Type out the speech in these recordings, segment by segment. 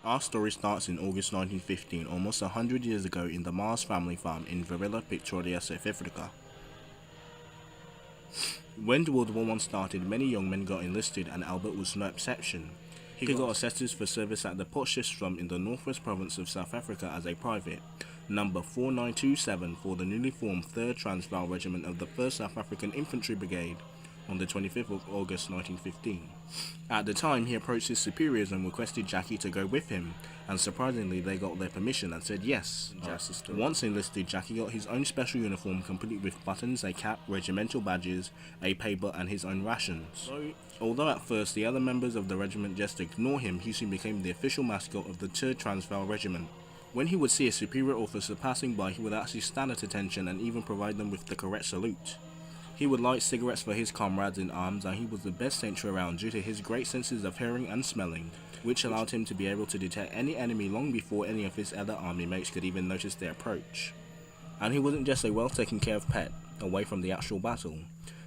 Our story starts in August 1915, almost 100 years ago, in the Mars family farm in Varela, Victoria, South Africa. When World War I started, many young men got enlisted, and Albert was no exception. He got assessed for service at the Potchefstroom in the northwest province of South Africa as a private, number 4927 for the newly formed 3rd Transvaal Regiment of the 1st South African Infantry Brigade on the 25th of August 1915. At the time, he approached his superiors and requested Jackie to go with him, and surprisingly they got their permission and said yes. Once enlisted, Jackie got his own special uniform complete with buttons, a cap, regimental badges, a paper and his own rations. Although at first the other members of the regiment just ignored him, he soon became the official mascot of the 3rd Transvaal Regiment. When he would see a superior officer passing by, he would actually stand at attention and even provide them with the correct salute. He would light cigarettes for his comrades in arms, and he was the best sentry around due to his great senses of hearing and smelling, which allowed him to be able to detect any enemy long before any of his other army mates could even notice their approach. And he wasn't just a well taken care of pet, away from the actual battle.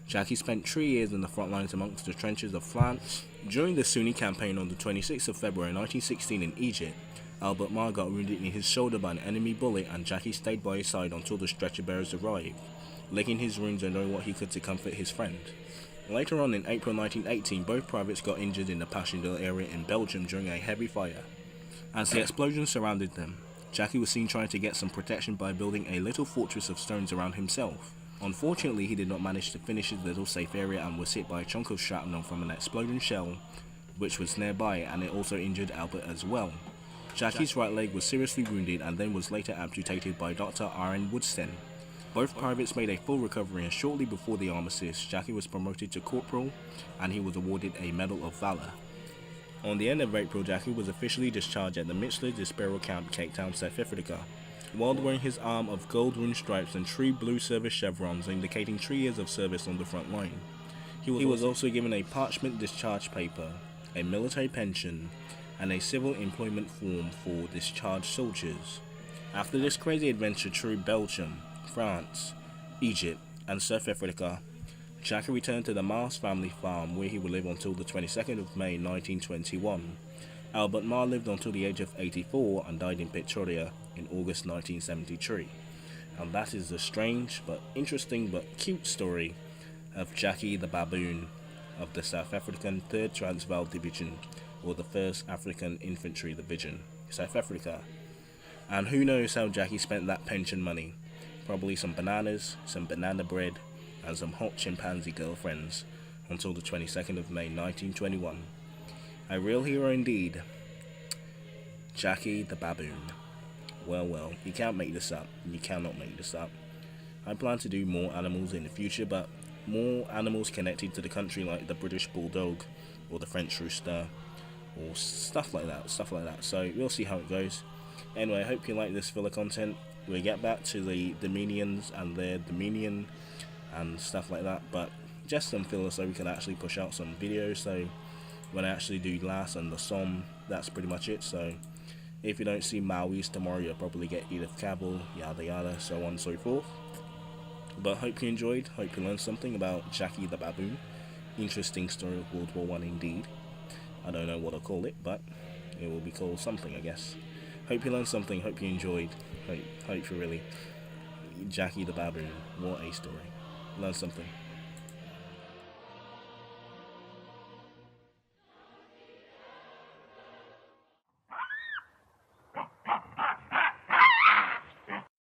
Jackie spent 3 years in the front lines amongst the trenches of France. During the Sunni campaign on the 26th of February 1916 in Egypt, Albert Marr got wounded in his shoulder by an enemy bullet, and Jackie stayed by his side until the stretcher bearers arrived, licking his wounds and doing what he could to comfort his friend. Later on in April 1918, both privates got injured in the Passchendaele area in Belgium during a heavy fire. As the explosions surrounded them, Jackie was seen trying to get some protection by building a little fortress of stones around himself. Unfortunately, he did not manage to finish his little safe area and was hit by a chunk of shrapnel from an exploding shell which was nearby, and it also injured Albert as well. Jackie's right leg was seriously wounded and then was later amputated by Dr. Aaron Woodsten. Both privates made a full recovery, and shortly before the armistice, Jackie was promoted to corporal and he was awarded a Medal of Valor. On the end of April, Jackie was officially discharged at the Michler Despero Camp, Cape Town, South Africa, while wearing his arm of gold rune stripes and 3 blue service chevrons indicating 3 years of service on the front line. He was also given a parchment discharge paper, a military pension, and a civil employment form for discharged soldiers. After this crazy adventure through Belgium, France, Egypt, and South Africa, Jackie returned to the Mars family farm, where he would live until the 22nd of May 1921. Albert Marr lived until the age of 84 and died in Pretoria in August 1973. And that is the strange but interesting but cute story of Jackie the Baboon of the South African 3rd Transvaal Division, or the 1st African Infantry Division, South Africa. And who knows how Jackie spent that pension money? Probably some bananas, some banana bread, and some hot chimpanzee girlfriends, until the 22nd of May 1921. A real hero indeed. Jackie the Baboon. Well, you can't make this up. You cannot make this up. I plan to do more animals in the future, but more animals connected to the country, like the British Bulldog or the French Rooster or stuff like that. So we'll see how it goes. Anyway, I hope you like this filler content. We'll get back to the Dominions and their Dominion and stuff like that, but just some filler so we can actually push out some videos. So when I actually do Lass and the Somme, that's pretty much it. So if you don't see Maui's tomorrow, you'll probably get Edith Cavell, yada yada, so on and so forth. But hope you enjoyed, hope you learned something about Jackie the Baboon. Interesting story of World War I indeed. I don't know what I'll call it, but it will be called something, I guess. Hope you learned something, hope you enjoyed, hope you really... Jackie the Baboon, what a story. Learn something.